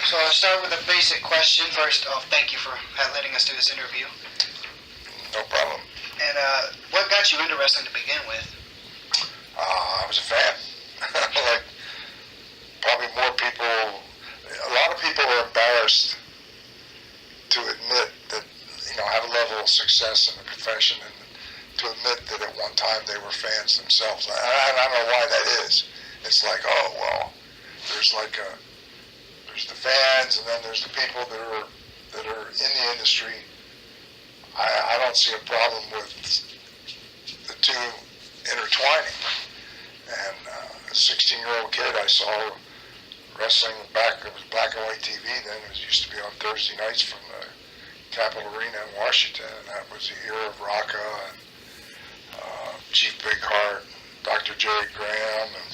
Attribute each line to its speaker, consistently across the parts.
Speaker 1: So I'll start with a basic question. First off, thank you for letting us do this interview.
Speaker 2: No problem.
Speaker 1: And what got you into wrestling to begin with?
Speaker 2: I was a fan. Like probably more people, a lot of people are embarrassed to admit that, have a level of success in the profession and to admit that at one time they were fans themselves. I don't know why that is. It's like, oh, well, there's the fans and then there's the people that are in the industry. I don't see a problem with the two intertwining. And a 16-year-old kid, I saw wrestling back. It was black and white TV then. It used to be on Thursday nights from the Capitol Arena in Washington, and that was the era of Rocca and Chief Big Heart, Dr. Jerry Graham, and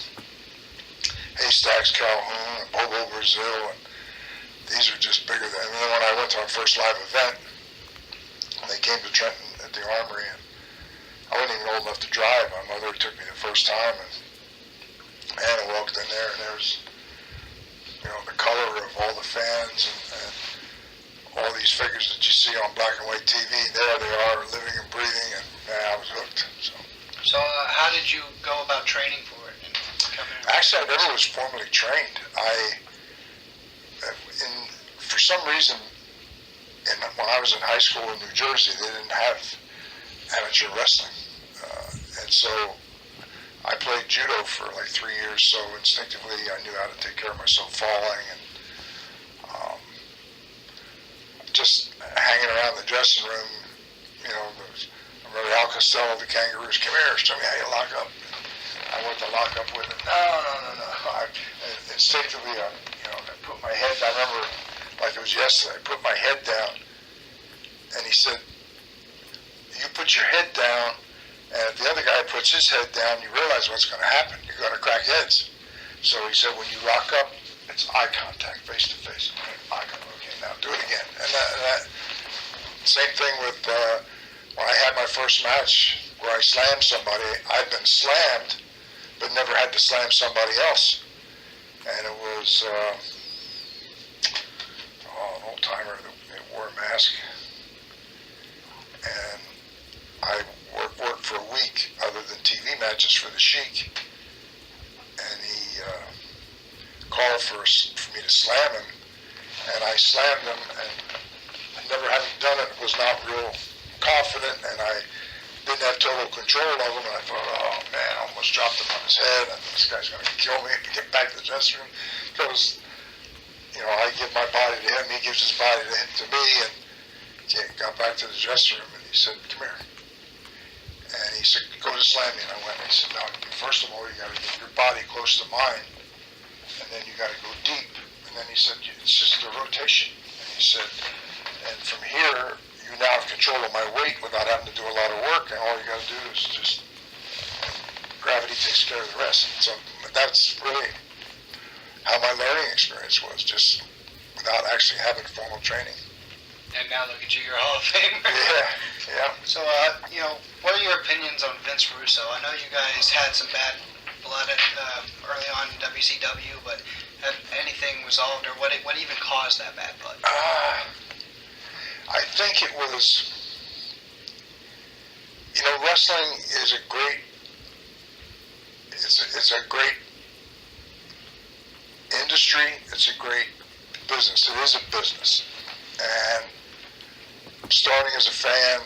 Speaker 2: Haystacks Calhoun, and Bobo Brazil, and these are just bigger than. And then when I went to our first live event, they came to Trenton at the Armory, and I wasn't even old enough to drive. My mother took me the first time, and man, I walked in there, and there was, the color of all the fans and all these figures that you see on black and white TV. There they are, living and breathing, and man, I was hooked.
Speaker 1: So how did you go about training for it? And
Speaker 2: Actually, I never was formally trained. For some reason, when I was in high school in New Jersey, they didn't have amateur wrestling. And so I played judo for like 3 years, so instinctively I knew how to take care of myself falling and just hanging around the dressing room. I remember Al Costello, the Kangaroos, come here, show me how you lock up. I went to lock up with him. No. Instinctively, I put my head down. I remember like it was yesterday. I put my head down, and he said, "You put your head down, and if the other guy puts his head down, you realize what's going to happen. You're going to crack heads." So he said, "When you lock up, it's eye contact, face to face." Okay, now do it again. And that same thing with when I had my first match where I slammed somebody. I'd been slammed, but never had to slam somebody else. And it was an old timer that wore a mask. And I worked for a week other than TV matches for the Sheik. And he called for me to slam him. And I slammed him, and never having done it, was not real confident, and I didn't have total control of him, and I thought, oh man, I almost dropped him on his head, and this guy's going to kill me and get back to the dressing room. Because, I give my body to him, he gives his body to me, and got back to the dressing room, and he said, "Come here." And he said, "Go to slam me." And I went, and he said, "No, first of all, you got to get your body close to mine, and then you got to go deep." And then he said, "It's just a rotation." And he said, "And from here, you now have control of my weight without having to do a lot of work, and all you got to do is just gravity takes care of the rest." So that's really how my learning experience was, just without actually having formal training.
Speaker 1: And now look at you, you're a Hall of Famer.
Speaker 2: Yeah.
Speaker 1: So, what are your opinions on Vince Russo? I know you guys had some bad blood early on in WCW, but had anything resolved, or what even caused that bad blood?
Speaker 2: I think it was, wrestling is a great, it's a great industry, it's a great business. It is a business. And starting as a fan,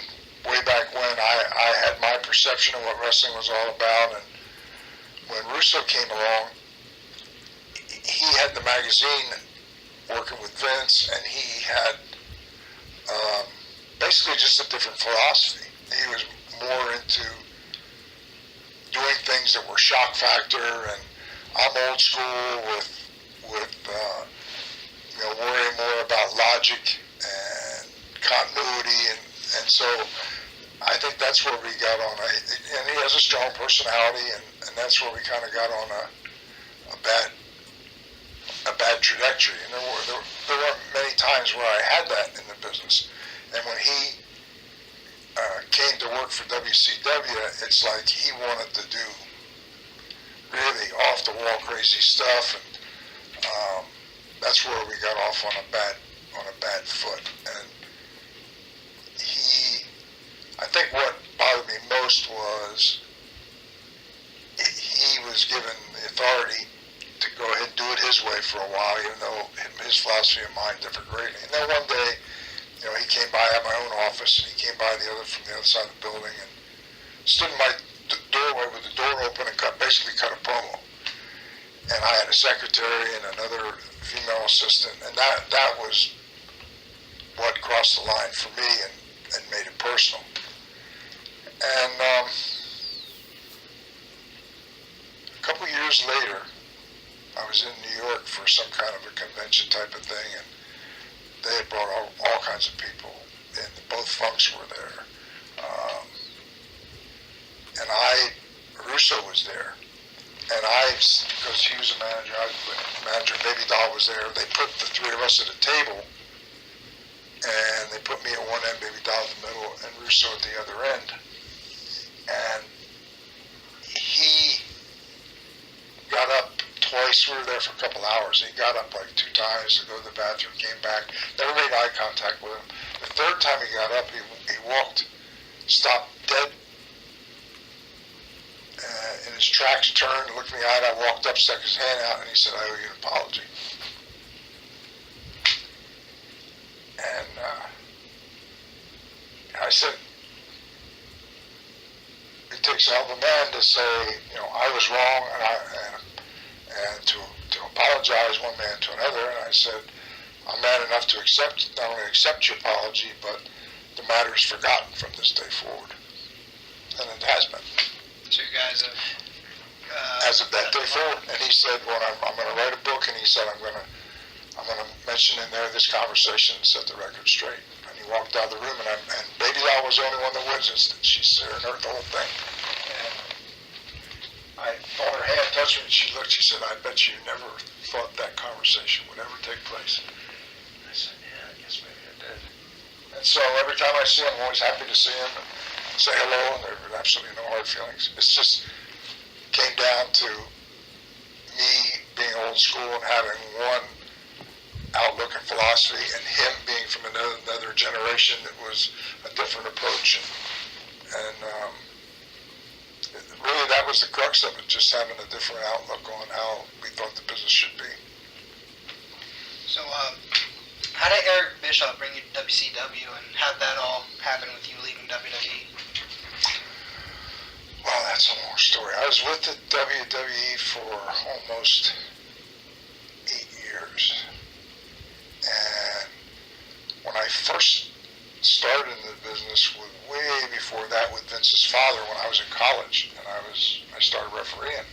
Speaker 2: way back when, I had my perception of what wrestling was all about, and when Russo came along, he had the magazine working with Vince, and he had basically just a different philosophy. He was more into doing things that were shock factor, and I'm old school with worrying more about logic and continuity, and so I think that's where we got on and he has a strong personality, and that's where we kind of got on a bad trajectory. And there weren't many times where I had that in the business. And when he came to work for WCW, it's like he wanted to do really off the wall crazy stuff, and that's where we got off on a bad foot. And I think what bothered me most was he was given the authority to go ahead and do it his way for a while, even though his philosophy and mine differed greatly. And then one day, he came by at my own office, and he came by from the other side of the building, and stood in my doorway with the door open and basically cut a promo. And I had a secretary and another female assistant, and that was what crossed the line for me and made it personal. And a couple years later, I was in New York for some kind of a convention type of thing, and they had brought all kinds of people, and both Funks were there. And Russo was there. And because he was a manager, I was the manager, Baby Doll was there. They put the three of us at a table, and they put me at one end, Baby Doll in the middle, and Russo at the other end. And he got up twice. We were there for a couple hours. He got up like 2 times to go to the bathroom, came back, never made eye contact with him. The third time he got up, he walked, stopped dead in his tracks, turned, looked me in the eye. I walked up, stuck his hand out, and he said, "I owe you an apology." And I said, it takes a hell of a man to say, I was wrong, and to apologize one man to another. And I said, I'm man enough to not only accept your apology, but the matter is forgotten from this day forward. And it has been.
Speaker 1: So you guys have...
Speaker 2: as of that day forward. And he said, well, I'm going to write a book, and he said, I'm going to mention in there this conversation and set the record straight. And he walked out of the room, and Baby Doll was the only one that witnessed it. She's there and heard the whole thing. And I thought her hand touched me, and she looked, she said, I bet you never thought that conversation would ever take place. I said, yeah, I guess maybe I did. And so every time I see him, I'm always happy to see him and say hello, and there were absolutely no hard feelings. It's just came down to me being old school and having one outlook and philosophy, and him being from another generation that was a different approach. And really that was the crux of it, just having a different outlook on how we thought the business should be.
Speaker 1: So how did Eric Bischoff bring you to WCW, and how did that all happen with you leaving WWE?
Speaker 2: Well, that's a long story. I was with the WWE for almost 8 years. And when I first started in the business, way before that with Vince's father, when I was in college, and I started refereeing.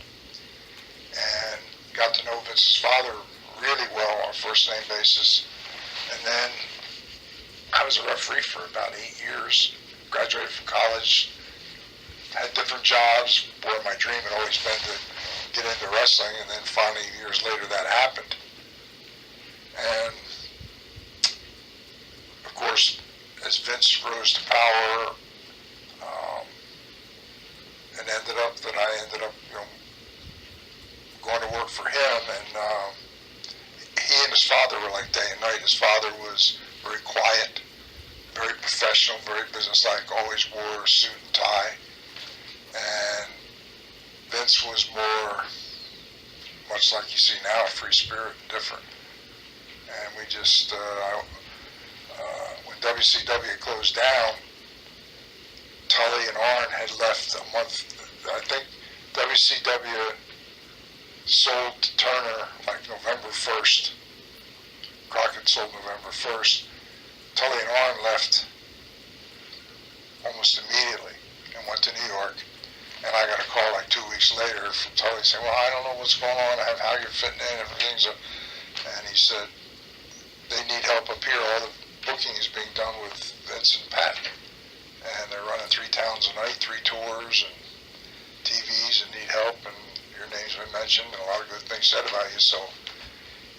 Speaker 2: And got to know Vince's father really well on a first-name basis. And then I was a referee for about 8 years, graduated from college, had different jobs, where my dream had always been to get into wrestling, and then finally years later that happened. And of course, as Vince rose to power, it ended up that I ended up going to work for him, and he and his father were like day and night. His father was very quiet, very professional, very businesslike, always wore a suit and tie. And Vince was more, much like you see now, free spirit and different. And we just, when WCW closed down, Tully and Arn had left a month. I think WCW sold to Turner like November 1st. Crockett sold November 1st. Tully and Arn left almost immediately and went to New York. And I got a call like 2 weeks later from Tully saying, well, I don't know what's going on, how you're fitting in, everything's up. And he said, they need help up here. All the booking is being done with Vince and Pat. And they're running 3 towns a night, 3 tours, and TVs, and need help. And your name's been mentioned, and a lot of good things said about you. So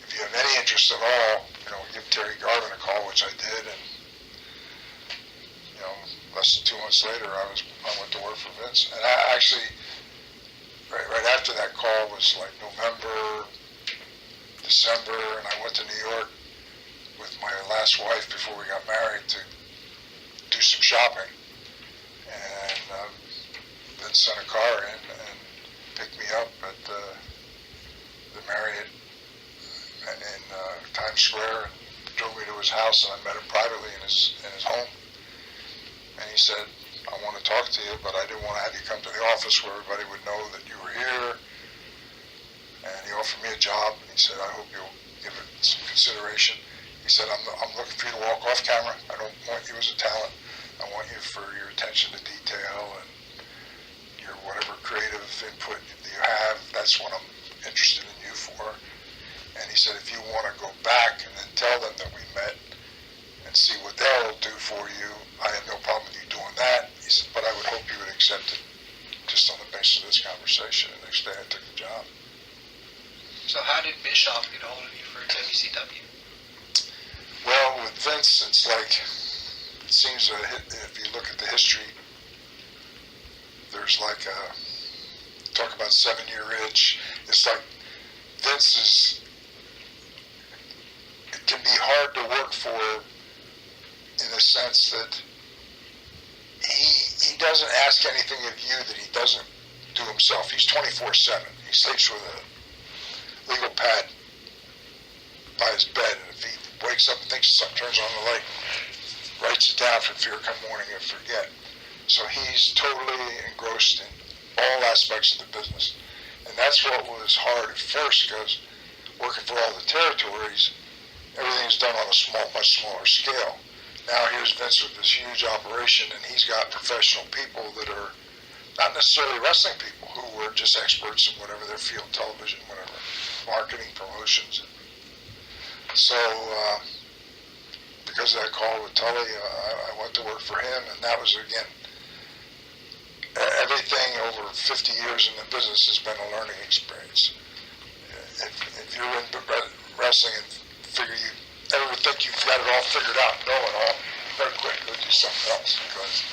Speaker 2: if you have any interest at all, give Terry Garvin a call, which I did. And less than 2 months later, I went to work for Vince. And I actually, right after that call was like November December, and I went to New York with my last wife before we got married to do some shopping. And then sent a car in and picked me up at the Marriott in Times Square and drove me to his house, and I met him privately in his home. And he said, I want to talk to you, but I didn't want to have you come to the office where everybody would know that you were here. And he offered me a job, and he said, I hope you'll give it some consideration. He said, I'm looking for you to walk off camera. I don't want you as a talent. I want you for your attention to detail and your whatever creative input that you have. That's what I'm interested in you for. And he said, if you want to go back and then tell them that we met and see what they'll do for you, I have no problem with you doing that. He said, but I would hope you would accept it just on the basis of this conversation. And the next day I took the job.
Speaker 1: So how did Bischoff get a hold of you for WCW?
Speaker 2: Well, with Vince, it's like, it seems if you look at the history, there's like talk about 7-year itch. It's like Vince it can be hard to work for in the sense that he doesn't ask anything of you that he doesn't do himself. He's 24/7. He sleeps with a legal pad by his bed, and if he wakes up and thinks of something, turns on the light, writes it down for fear come morning he'll forget. So he's totally engrossed in all aspects of the business. And that's what was hard at first, because working for all the territories, everything's done on a much smaller scale. Now here's Vince with this huge operation, and he's got professional people that are not necessarily wrestling people, who were just experts in whatever their field, television, whatever, marketing, promotions. So because of that call with Tully, I went to work for him, and that was, again, everything over 50 years in the business has been a learning experience. If you're in wrestling and ever think you've got it all figured out, know it all, very quick, go do something else, because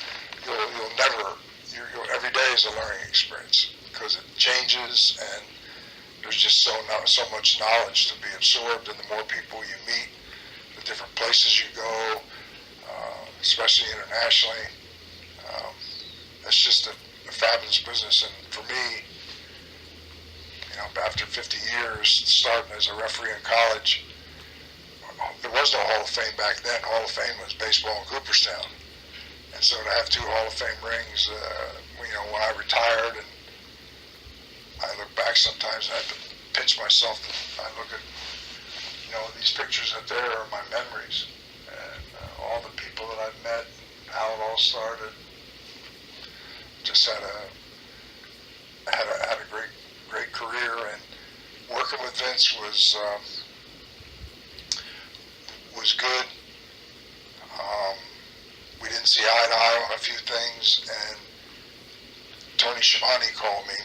Speaker 2: you'll never, every day is a learning experience, because it changes, and there's just so much knowledge to be absorbed, and the more people you meet, the different places you go, especially internationally, it's just a fabulous business. And for me, after 50 years starting as a referee in college, there was no Hall of Fame back then. Hall of Fame was baseball in Cooperstown, and so to have 2 Hall of Fame rings, when I retired, and I look back sometimes and I have to pinch myself. I look at, these pictures that there are my memories, and all the people that I've met, and how it all started. Just had a great career, and working with Vince was good. We didn't see eye to eye on a few things, and Tony Schiavone called me,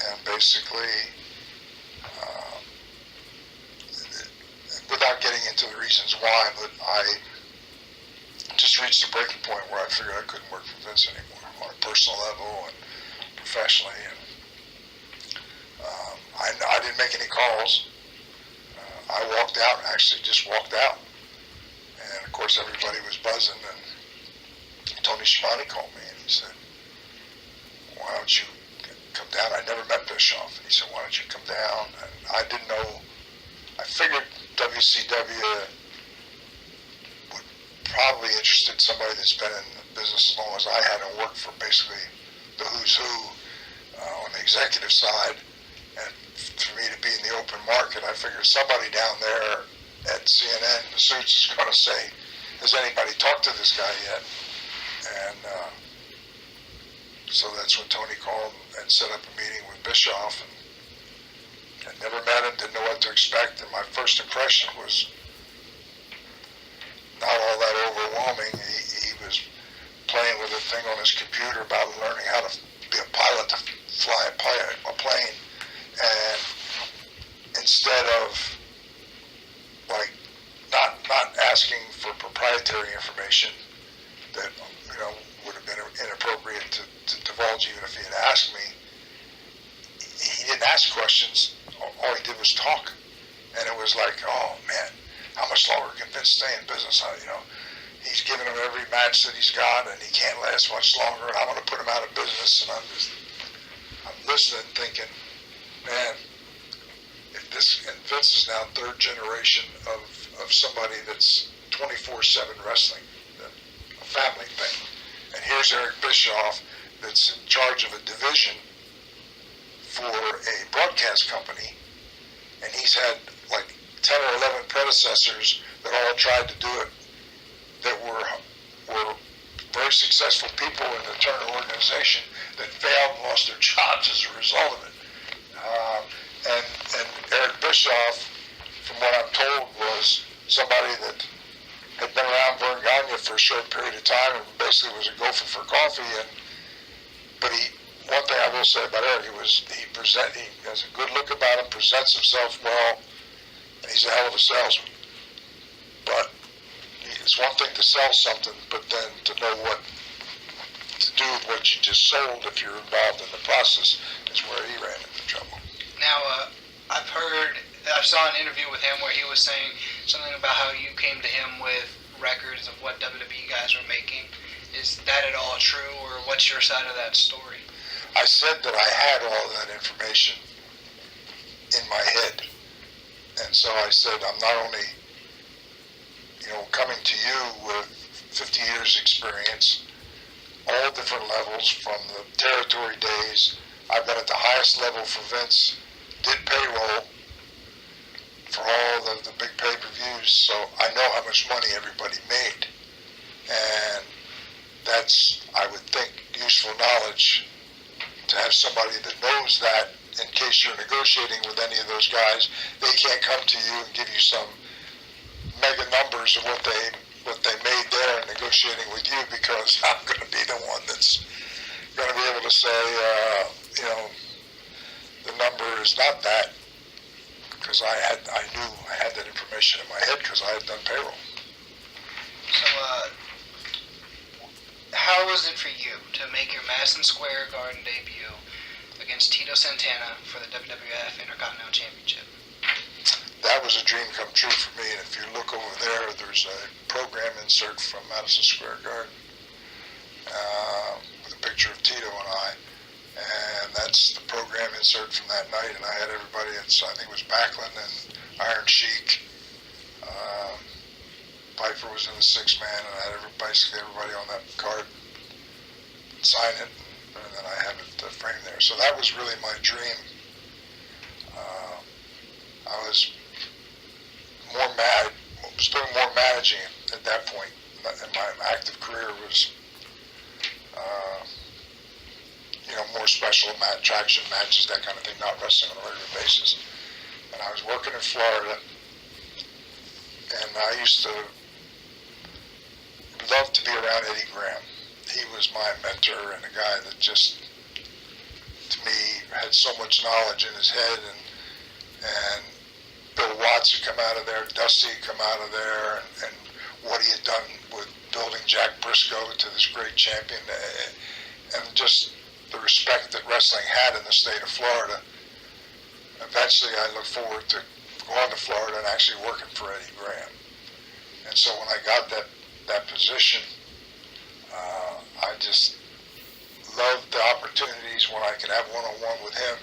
Speaker 2: and basically, without getting into the reasons why, but I just reached a breaking point where I figured I couldn't work for Vince anymore on a personal level and professionally. And I didn't make any calls. I walked out, actually just walked out. And of course everybody was buzzing, and Tony Schiavone called me and he said, why don't you come down? I never met Bischoff. And he said, why don't you come down? And I didn't know, I figured WCW would probably interested somebody that's been in the business as long as I had and worked for basically the who's who on the executive side. And for me to be in the open market, I figured somebody down there at CNN, the suits, is going to say, has anybody talked to this guy yet? And so that's when Tony called and set up a meeting with Bischoff. And I never met him, didn't know what to expect, and my first impression was not all that overwhelming. He was playing with a thing on his computer about learning how to be a pilot, to fly a plane, and instead of not asking for proprietary information that would have been inappropriate to divulge, even if he had asked me, he didn't ask questions all he did was talk. And it was like, oh man, how much longer can Vince stay in business? He's giving him every match that he's got, and he can't last much longer, and I'm going to put him out of business. And I'm listening, thinking, man, if this, and Vince is now third generation of somebody that's 24/7 wrestling, a family thing. And here's Eric Bischoff that's in charge of a division for a broadcast company, and he's had like 10 or 11 predecessors that all tried to do it, that were very successful people in the Turner organization that failed and lost their jobs as a result of it. And Eric Bischoff, from what I'm told, was somebody that had been around Vergania for a short period of time and basically was a gopher for coffee. But one thing I will say about Eric, he has a good look about him, presents himself well, and he's a hell of a salesman. But it's one thing to sell something, but then to know what to do with what you just sold if you're involved in the process is where he ran into trouble.
Speaker 1: Now, I saw an interview with him where he was saying something about how you came to him with records of what WWE guys were making. Is that at all true, or what's your side of that story?
Speaker 2: I said that I had all that information in my head. And so I said, I'm not only, coming to you with 50 years experience, all different levels from the territory days. I've been at the highest level for Vince, did payroll for all the big pay-per-views, so I know how much money everybody made. And that's, I would think, useful knowledge to have somebody that knows that in case you're negotiating with any of those guys. They can't come to you and give you some mega numbers of what they made there and negotiating with you, because I'm going to be the one that's going to be able to say, the number is not that, because I knew I had that information in my head because I had done payroll.
Speaker 1: So, how was it for you to make your Madison Square Garden debut against Tito Santana for the WWF Intercontinental Championship?
Speaker 2: That was a dream come true for me, and if you look over there's a program insert from Madison Square Garden with a picture of Tito and I, and that's the program insert from that night, and I had everybody, I think it was Backlund and Iron Sheik, Piper was in the 6-man, and I had basically everybody on that card sign it, and then I have it framed there. So that was really my dream. I was doing more managing at that point, and my active career was, more special traction matches, that kind of thing, not wrestling on a regular basis. And I was working in Florida, and I used to love to be around Eddie Graham. He was my mentor and a guy that just, to me, had so much knowledge in his head, and Bill Watts had come out of there, Dusty had come out of there, and what he had done with building Jack Briscoe to this great champion, and just the respect that wrestling had in the state of Florida. Eventually, I looked forward to going to Florida and actually working for Eddie Graham. And so when I got that position, I just loved the opportunities when I could have one-on-one with him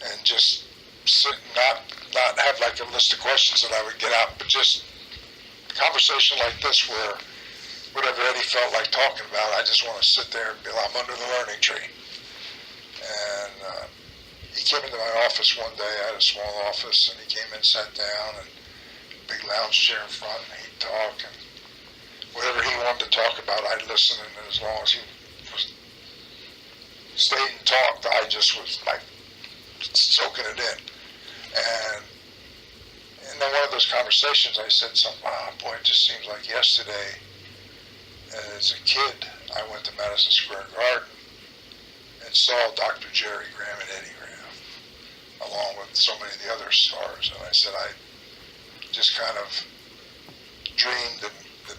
Speaker 2: and just sit, not have like a list of questions that I would get out, but just a conversation like this where whatever Eddie felt like talking about, I just want to sit there and be like, I'm under the learning tree. And he came into my office one day. I had a small office, and he came in, sat down, and big lounge chair in front, and he'd talk, and whatever he wanted to talk about, I'd listen, and as long as he stayed and talked, I just was like soaking it in. And in one of those conversations, I said something, boy, it just seems like yesterday, as a kid, I went to Madison Square Garden and saw Dr. Jerry Graham and Eddie Graham, along with so many of the other stars. And I said, I just kind of dreamed that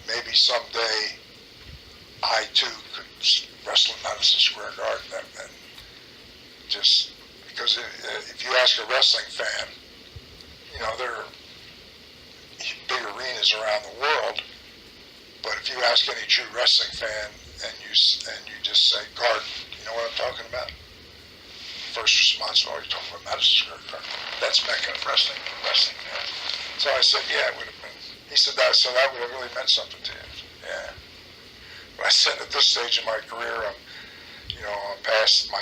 Speaker 2: maybe someday I too could wrestle in Madison Square Garden and just because if you ask a wrestling fan, you know, there are big arenas around the world, but if you ask any true wrestling fan and you just say Garden, you know what I'm talking about? First response, oh, you're talking about Madison Square Garden. That's Mecca of wrestling fans. So I said, yeah, it would have been. He said that, so that would have really meant something to you. Yeah. But I said at this stage in my career, I'm past the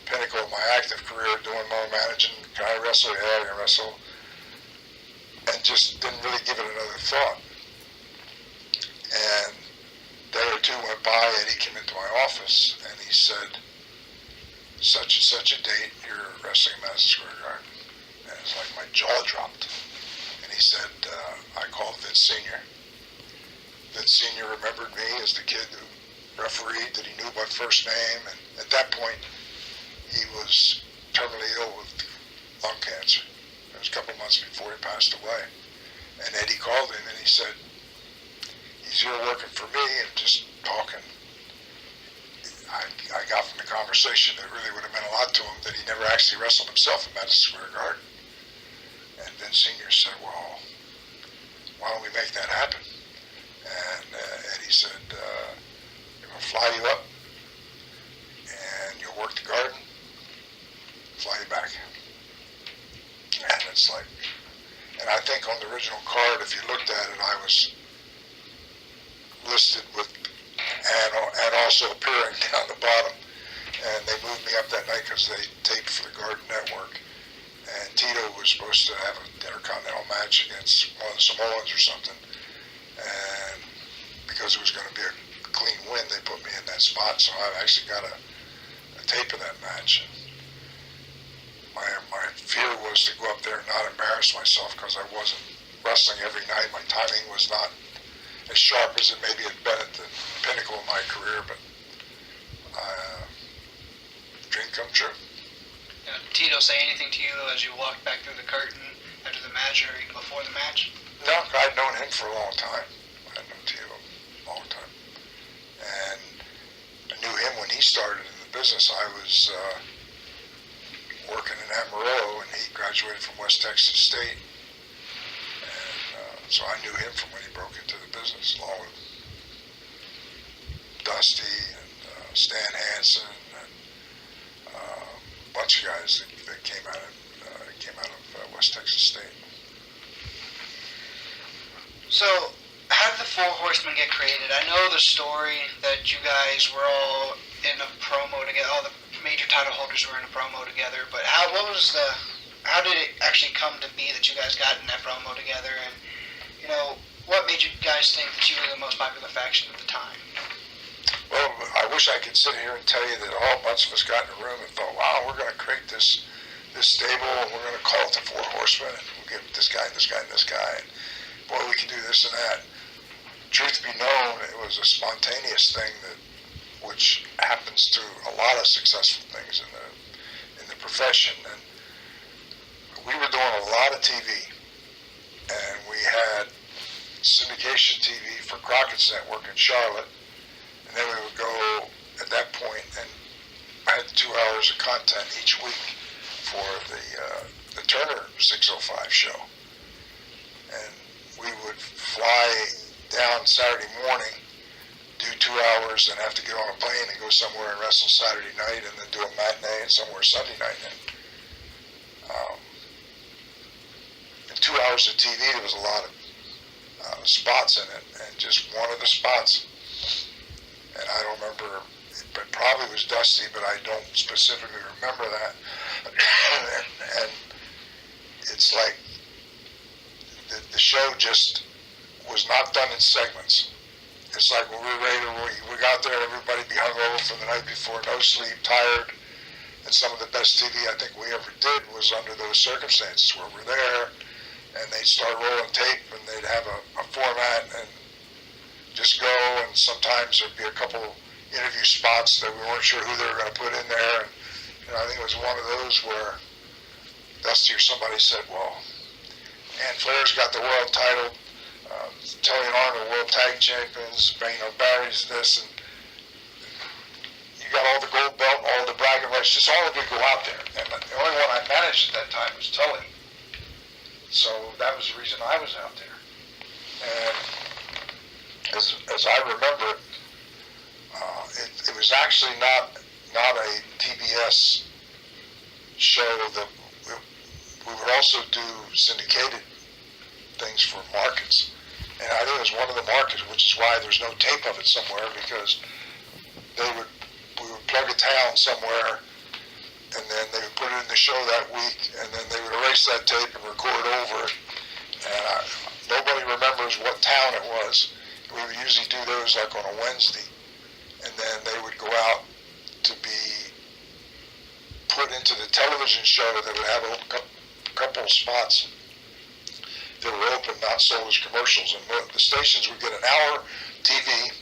Speaker 2: pinnacle of my active career, doing more managing. Can I wrestle? Yeah, I can wrestle. And just didn't really give it another thought. And a day or two went by, Eddie came into my office, and he said, such and such a date, you're wrestling Madison Square Garden. And it's like my jaw dropped. And he said, I called Vince Sr. Vince Sr. remembered me as the kid who refereed, that he knew by first name. And at that point, he was terminally ill with lung cancer. It was a couple months before he passed away. And Eddie called him and he said, he's here working for me, and just talking. I got from the conversation that it really would have meant a lot to him that he never actually wrestled himself in Madison Square Garden. And Vince Sr. said, well, why don't we make that happen? And Eddie said, we're going to fly you up, and you'll work the Garden, fly you back. And it's like, and I think on the original card, if you looked at it, I was listed with and also appearing down the bottom, and they moved me up that night because they taped for the Garden Network, and Tito was supposed to have an Intercontinental match against one of the Samoans or something, and because it was going to be a clean win, they put me in that spot, so I actually got a tape of that match. And my fear was to go up there and not embarrass myself, because I wasn't wrestling every night. My timing was not as sharp as it maybe had been at the pinnacle of my career, but dream come true.
Speaker 1: Tito say anything to you as you walked back through the curtain after the match or even before the match?
Speaker 2: No, I'd known him for a long time. I'd known Tito a long time. And I knew him when he started in the business. I was working in Amarillo, and he graduated from West Texas State. And so I knew him from when he broke into the business, along with Dusty and Stan Hansen and a bunch of guys that came out of West Texas State.
Speaker 1: So, how did the Four Horsemen get created? I know the story that you guys were all in a promo together. All the major title holders were in a promo together. But how did it actually come to be that you guys got in that promo together? And what made you guys think that you were the most popular faction at the time?
Speaker 2: Well, I wish I could sit here and tell you that a whole bunch of us got in a room and thought, wow, we're going to create this stable, and we're going to call it the Four Horsemen, and we'll give this guy and this guy and this guy, and boy, we can do this and that. Truth be known, it was a spontaneous thing which happens to a lot of successful things in the profession. And we were doing a lot of TV, and we had syndication TV for Crockett's Network in Charlotte, and then we would go at that point and had 2 hours of content each week for the Turner 605 show. And we would fly down Saturday morning, do 2 hours, and have to get on a plane and go somewhere and wrestle Saturday night, and then do a matinee and somewhere Sunday night. And 2 hours of TV, there was a lot of spots in it, and just one of the spots, and I don't remember, it probably was Dusty, but I don't specifically remember that. and it's like the show just was not done in segments. It's like when we were ready we got there, everybody be hungover from the night before, no sleep, tired, and some of the best TV I think we ever did was under those circumstances, where we're there, and they'd start rolling tape, and they'd have a format, and just go, and sometimes there'd be a couple interview spots that we weren't sure who they were going to put in there, and I think it was one of those where Dusty or somebody said, well, Ann Flair's got the world title, Tully and Arnold world tag champions, Barry's this, and you got all the gold belt, all the bragging bragging rights, just all of it go out there. And the only one I managed at that time was Tully. So that was the reason I was out there. And as I remember it, it was actually not a TBS show. That we would also do syndicated things for markets. And I think it was one of the markets, which is why there's no tape of it somewhere, because we would plug a town somewhere, and then they would put it in the show that week, and then they would erase that tape and record over it. And nobody remembers what town it was. We would usually do those like on a Wednesday, and then they would go out to be put into the television show that would have a couple of spots that were open, not sold as commercials. And the stations would get an hour TV.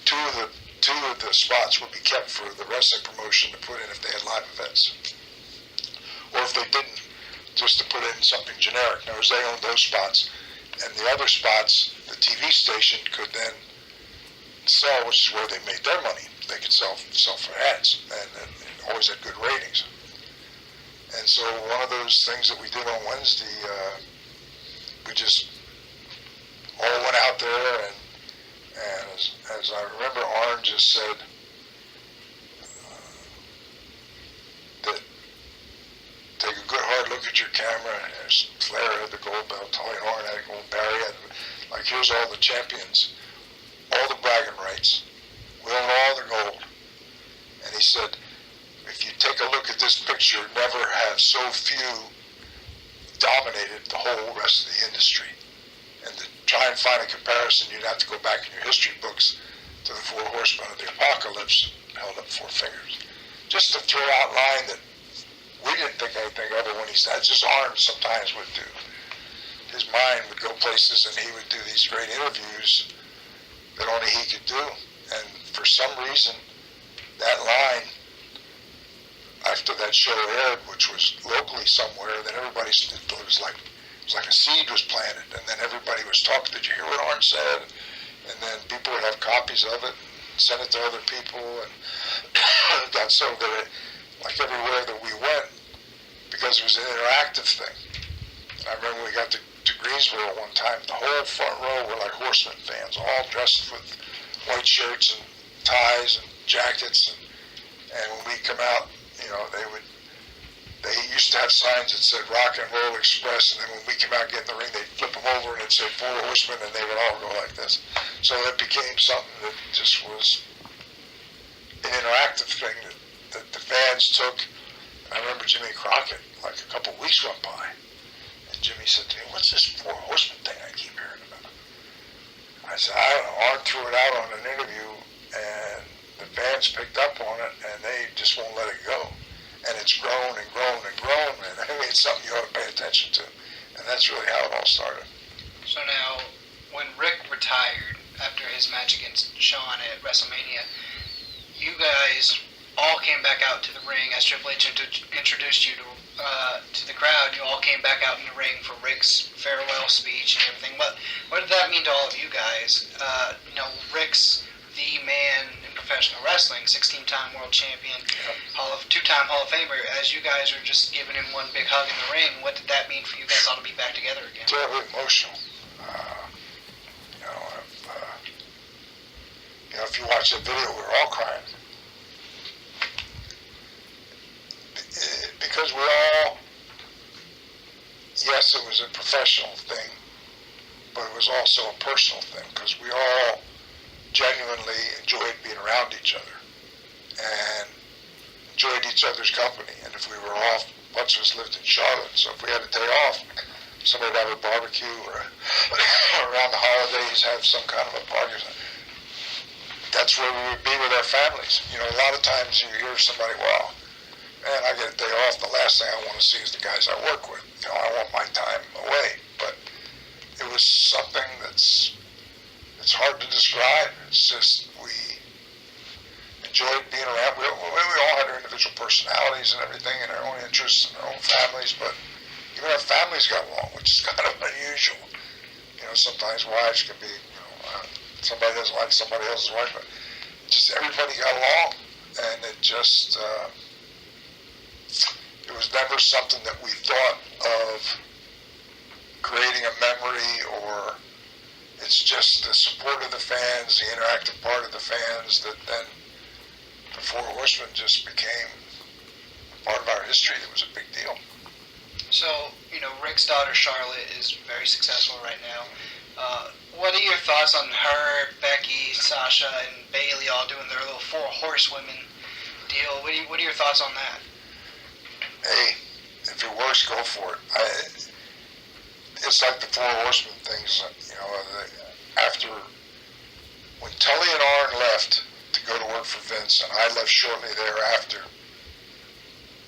Speaker 2: Two of the spots would be kept for the wrestling promotion to put in if they had live events, or if they didn't, just to put in something generic. In other words, they owned those spots, and the other spots, the TV station could then sell, which is where they made their money. They could sell for ads, and always had good ratings. And so one of those things that we did on Wednesday, we just all went out there, and as I remember, Arn just said that take a good hard look at your camera. And Flair had the gold belt, Tully Arn had a gold, Barry had, like, here's all the champions, all the bragging rights, we own all the gold. And he said, if you take a look at this picture, never have so few dominated the whole rest of the industry. And to try and find a comparison, you'd have to go back in your history books to the Four Horsemen of the Apocalypse, held up four fingers. Just to throw out line that we didn't think anything of it when he said, just Arn sometimes would do. His mind would go places, and he would do these great interviews that only he could do. And for some reason, that line, after that show aired, which was locally somewhere, then everybody, it was like a seed was planted, and then everybody was talking, did you hear what Arn said? And then people would have copies of it, and send it to other people, and it got so that like everywhere that we went, because it was an interactive thing. And I remember we got to Greensboro one time, the whole front row were like Horseman fans, all dressed with white shirts and ties and jackets, and when we come out, you know, they used to have signs that said Rock and Roll Express, and then when we came out and get in the ring, they'd flip them over and it said Four Horsemen, and they would all go like this. So it became something that just was an interactive thing that the fans took. I remember Jimmy Crockett, like a couple of weeks went by, and Jimmy said to me, what's this Four Horsemen thing I keep hearing about? I said, I don't know. Arn threw it out on an interview, and the fans picked up on it, and they just won't let it go. And it's grown and grown and grown, and I mean, it's something you ought to pay attention to. And that's really how it all started.
Speaker 1: So now, when Rick retired after his match against Shawn at WrestleMania, you guys all came back out to the ring as Triple H introduced you to the crowd. You all came back out in the ring for Rick's farewell speech and everything. What did that mean to all of you guys? You know, Rick's the man in professional wrestling, 16-time world champion, two-time Hall of Famer. As you guys are just giving him one big hug in the ring, what did that mean for you guys all to be back together again?
Speaker 2: Terribly emotional. If you watch the video, we were all crying. Because we're all, yes, it was a professional thing, but it was also a personal thing, because we all genuinely enjoyed being around each other and enjoyed each other's company. And if we were off, much of us lived in Charlotte, so if we had a day off, somebody would have a barbecue, or around the holidays have some kind of a party. That's where we would be with our families. You know, a lot of times you hear somebody, well, man, I get a day off, the last thing I want to see is the guys I work with. You know, I want my time away. But it was something it's hard to describe. It's just we enjoyed being around. We all had our individual personalities and everything, and our own interests and our own families, but even our families got along, which is kind of unusual. You know, sometimes wives can be, somebody doesn't like somebody else's wife, but just everybody got along, and it just, it was never something that we thought of creating a memory, or it's just the support of the fans, the interactive part of the fans, that then the Four Horsemen just became part of our history. It was a big deal.
Speaker 1: So, Rick's daughter Charlotte is very successful right now. What are your thoughts on her, Becky, Sasha, and Bailey all doing their little Four Horsewomen deal? What are your thoughts on that?
Speaker 2: Hey, if it works, go for it. It's like the Four Horsemen things, after, when Tully and Arn left to go to work for Vince, and I left shortly thereafter,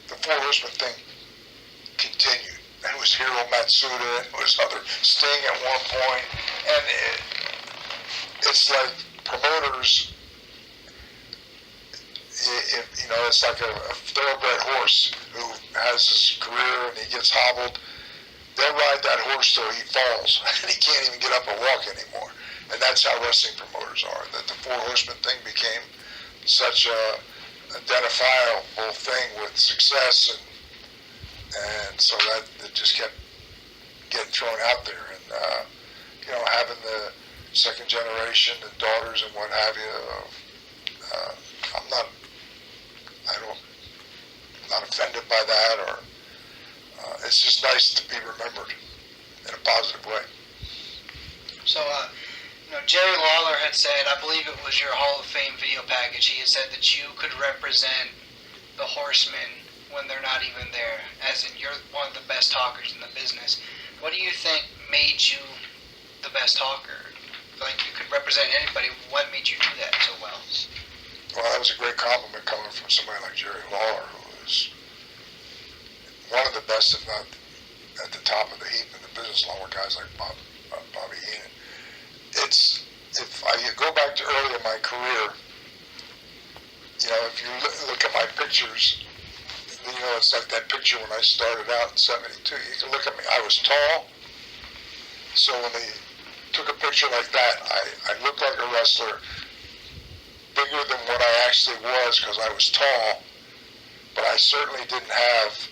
Speaker 2: the Four Horsemen thing continued. It was Hiro Matsuda, it was other Sting at one point, and it's like promoters, it's like a thoroughbred horse who has his career and he gets hobbled. They'll ride that horse till he falls and he can't even get up and walk anymore. And that's how wrestling promoters are. That the Four Horsemen thing became such a identifiable thing with success, and so that it just kept getting thrown out there. And having the second generation and daughters and what have you, I'm not offended by that, or it's just nice to be remembered in a positive way.
Speaker 1: So, Jerry Lawler had said, I believe it was your Hall of Fame video package, he had said that you could represent the Horsemen when they're not even there, as in you're one of the best talkers in the business. What do you think made you the best talker? Like you could represent anybody. What made you do that so well?
Speaker 2: Well, that was a great compliment coming from somebody like Jerry Lawler, who is one of the best, if not at the top of the heap in the business, along with guys like Bobby Heenan. If I go back to early in my career, if you look at my pictures, it's like that picture when I started out in '72. You can look at me. I was tall, so when they took a picture like that, I looked like a wrestler, bigger than what I actually was because I was tall, but I certainly didn't have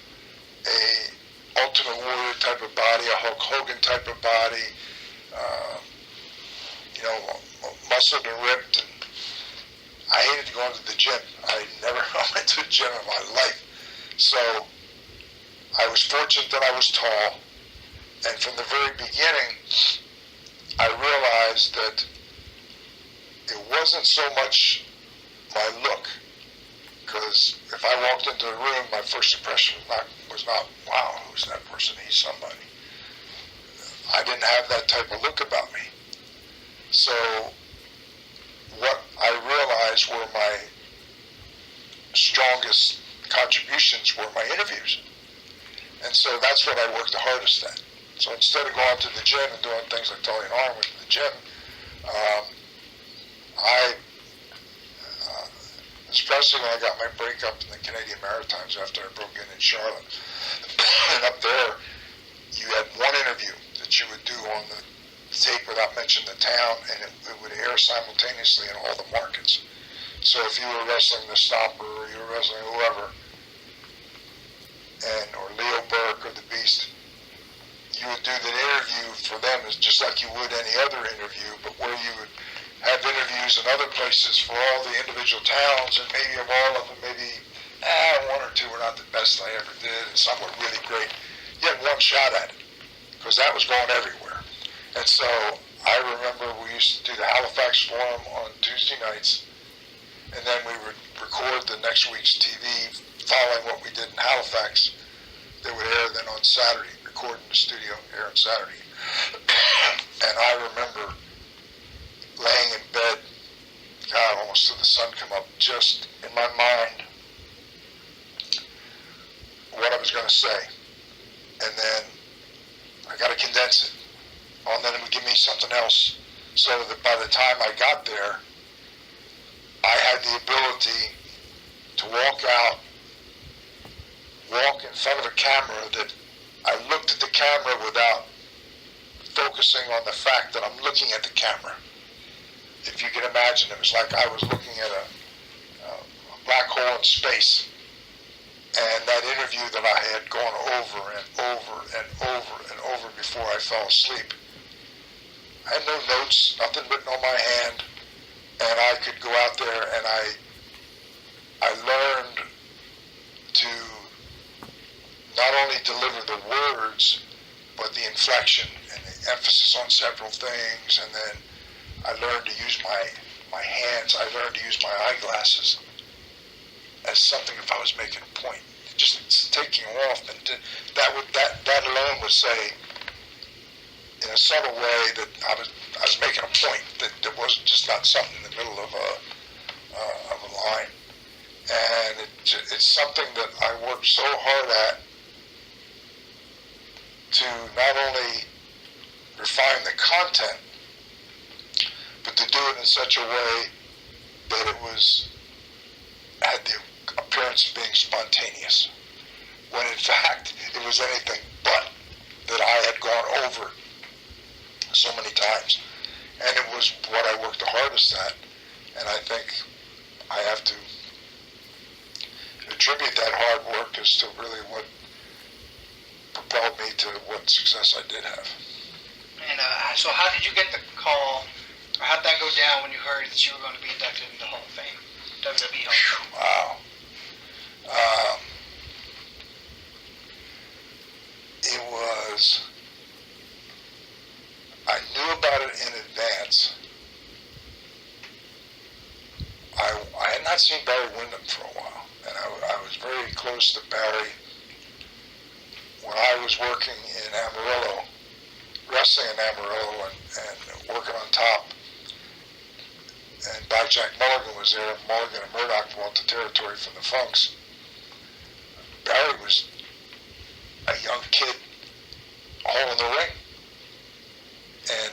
Speaker 2: a Ultimate Warrior type of body, a Hulk Hogan type of body, muscled and ripped. And I hated going to the gym. I never went to the gym in my life. So I was fortunate that I was tall, and from the very beginning, I realized that it wasn't so much my look, because if I walked into the room, my first impression was not, wow, who's that person? He's somebody. I didn't have that type of look about me. So what I realized were my strongest contributions were my interviews. And so that's what I worked the hardest at. So instead of going to the gym and doing things like Tully and Arn went to the gym, especially when I got my breakup in the Canadian Maritimes after I broke in Charlotte. And up there, you had one interview that you would do on the tape without mentioning the town, and it would air simultaneously in all the markets. So if you were wrestling the Stomper, or you were wrestling whoever, or Leo Burke or the Beast, you would do the interview for them as just like you would any other interview, but where you would have interviews in other places for all the individual towns, and maybe of all of them, maybe one or two were not the best I ever did, and some were really great. You had one shot at it, because that was going everywhere. And so I remember we used to do the Halifax Forum on Tuesday nights, and then we would record the next week's TV following what we did in Halifax. They would air then on Saturday, record in the studio, air on Saturday. And I remember laying in bed, God, almost till the sun come up, just in my mind, what I was going to say. And then I got to condense it. And then it would give me something else. So that by the time I got there, I had the ability to walk in front of a camera that I looked at the camera without focusing on the fact that I'm looking at the camera. If you can imagine, it was like I was looking at a black hole in space. And that interview that I had gone over and over and over and over before I fell asleep, I had no notes, nothing written on my hand, and I could go out there and I learned to not only deliver the words, but the inflection and the emphasis on several things, and then I learned to use my hands, I learned to use my eyeglasses as something if I was making a point. Just taking off, and that alone would say, in a subtle way, that I was making a point, that there wasn't just not something in the middle of a line. And it's something that I worked so hard at to not only refine the content, but to do it in such a way that it had the appearance of being spontaneous, when in fact it was anything but, that I had gone over so many times. And it was what I worked the hardest at, and I think I have to attribute that hard work as to really what propelled me to what success I did have.
Speaker 1: And so how did you get the call, or how did that go down when you heard that you were going to be inducted into the Hall of Fame, WWE Hall of Fame?
Speaker 2: Wow. It was, I knew about it in advance. I had not seen Barry Windham for a while, and I was very close to Barry when I was working in Amarillo, wrestling in Amarillo and working on top. And Jack Mulligan was there. Mulligan and Murdoch bought the territory from the Funks. Barry was a young kid, all in the ring. And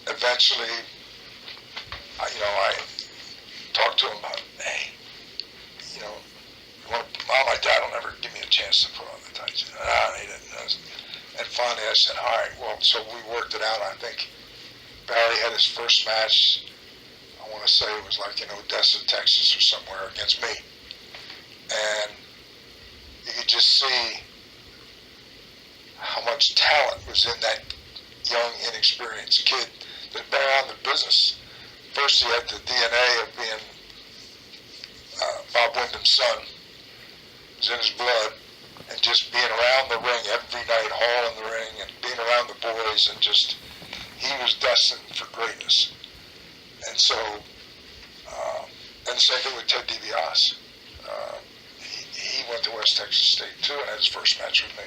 Speaker 2: eventually, I talked to him about, hey, my dad will never give me a chance to put on the tights. He didn't. And finally I said, all right, well, so we worked it out. I think Barry had his first match, I want to say it was like in Odessa, Texas or somewhere, against me. And you could just see how much talent was in that young, inexperienced kid that had been around the business. First, he had the DNA of being Bob Wyndham's son. It was in his blood. And just being around the ring every night, hauling the ring, and being around the boys, and just, he was destined for greatness. And so, and the same thing with Ted DiBiase. He went to West Texas State too and had his first match with me.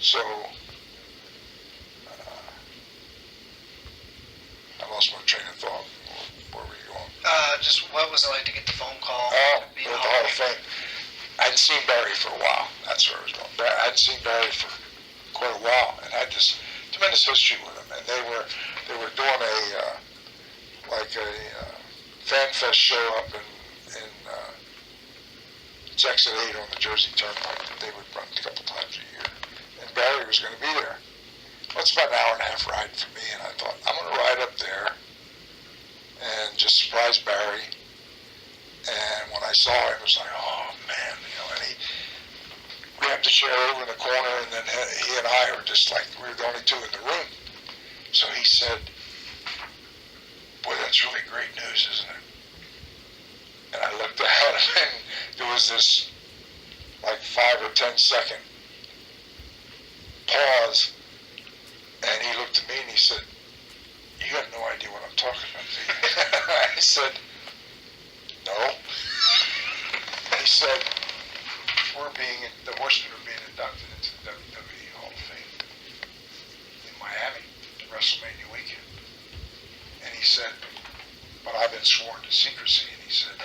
Speaker 2: So, I lost my train of thought. Where were you going?
Speaker 1: Just what was it like to get the phone call?
Speaker 2: With the Hall of Fame. I hadn't seen Barry for a while. That's where I was going. I hadn't seen Barry for quite a while, and had this tremendous history with him. And they were doing a fan fest show up in it's Exit 8 on the Jersey Turnpike that they would run a couple times a year. And Barry was going to be there. Well, it's about an hour and a half ride for me, and I thought, I'm going to ride up there and just surprise Barry. And when I saw him, it was like, oh man, and he grabbed the chair over in the corner, and then he and I were just like, we were the only two in the room. So he said, boy, that's really great news, isn't it? And I looked at him, and there was this like 5 or 10 second pause, and he looked at me and he said, you have no idea what I'm talking about, do you? I said, no. He said, the Horsemen are being inducted into the WWE Hall of Fame in Miami, WrestleMania weekend. And he said, but I've been sworn to secrecy. And he said,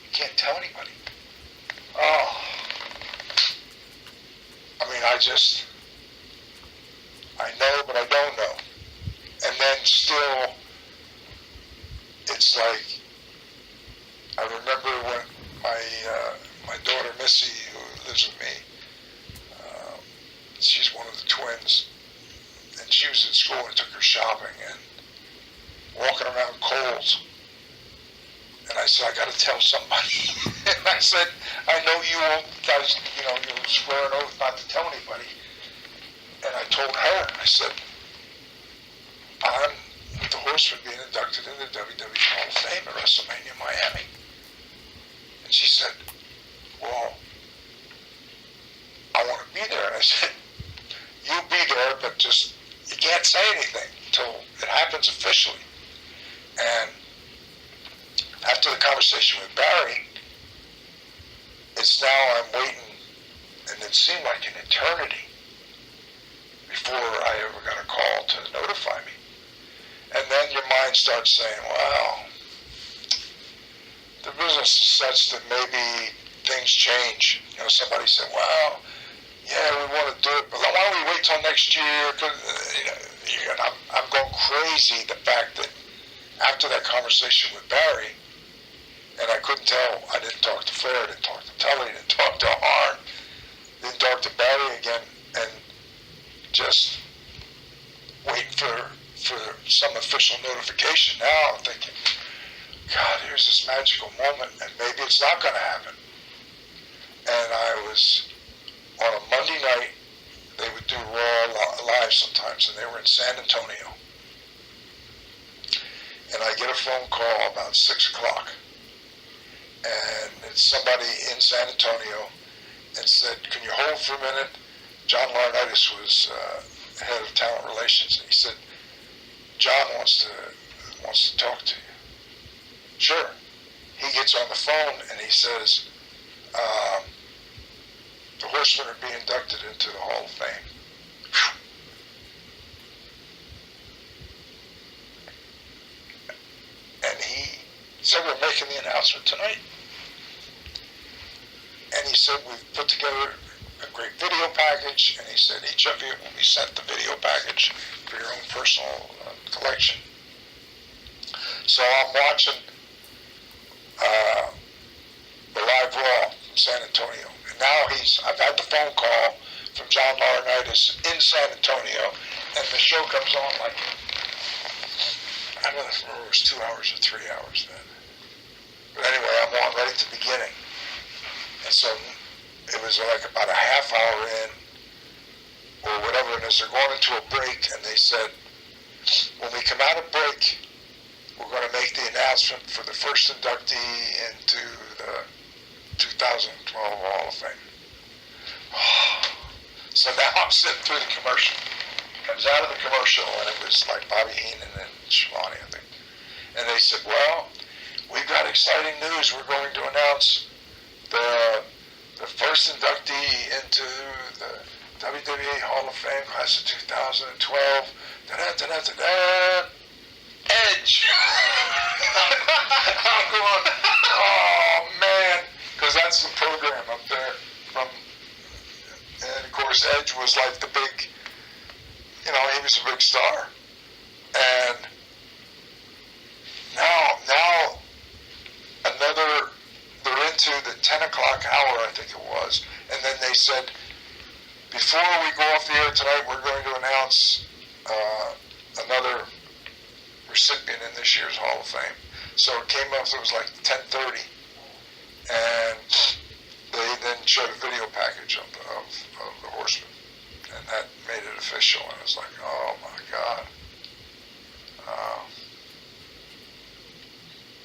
Speaker 2: you can't tell anybody. Oh. I mean, I know, but I don't know. And then still, it's like, I remember when my daughter Missy, who lives with me, she's one of the twins, and she was in school and took her shopping and walking around Kohl's, And I said, I got to tell somebody. And I said, I know you won't, guys, you'll swear an oath not to tell anybody. And I told her, I said, I'm the Horseman being inducted into the WWE Hall of Fame at WrestleMania Miami. And she said, well, I want to be there. And I said, you be there, but just, you can't say anything until it happens officially. And after the conversation with Barry, it's now I'm waiting, and it seemed like an eternity before I ever got a call to notify me. And then your mind starts saying, well, the business is such that maybe things change. Somebody said, well, yeah, we want to do it, but why don't we wait till next year? I'm going crazy, the fact that after that conversation with Barry, and I couldn't tell, I didn't talk to Flair, didn't talk to Tully, didn't talk to Arn, didn't talk to Barry again, and just wait for some official notification. Now I'm thinking, God, here's this magical moment, and maybe it's not going to happen. And I was, on a Monday night, they would do Raw live sometimes, and they were in San Antonio. And I get a phone call about 6 o'clock. And it's somebody in San Antonio, and said, can you hold for a minute? John Laurinaitis was head of talent relations. And he said, John wants to talk to you. Sure. He gets on the phone and he says, the Horsemen are being inducted into the Hall of Fame. And he said, we're making the announcement tonight. And he said, we've put together a great video package. And he said, each of you will be sent the video package for your own personal collection. So I'm watching the live Raw from San Antonio. And now I've had the phone call from John Laurinaitis in San Antonio, and the show comes on like, I don't know if it was 2 hours or 3 hours then. But anyway, I'm on right at the beginning. And so it was like about a half hour in, or whatever, and as they're going into a break, and they said, when we come out of break, we're going to make the announcement for the first inductee into the 2012 Hall of Fame. So now I'm sitting through the commercial. Comes out of the commercial, and it was like Bobby Heenan and Shivani, I think. And they said, well, we've got exciting news. We're going to announce the first inductee into the WWE Hall of Fame class of 2012. Da-da-da-da-da-da. Edge. I'm going, oh man, because that's the program up there. And of course, Edge was like the big, he was a big star. And now they're into the 10 o'clock hour, I think it was. And then they said, before we go off the air tonight, we're going to announce another recipient in this year's Hall of Fame. So it came up, it was like 10:30. And they then showed a video package of the Horsemen. And that made it official. And it was like, oh my God.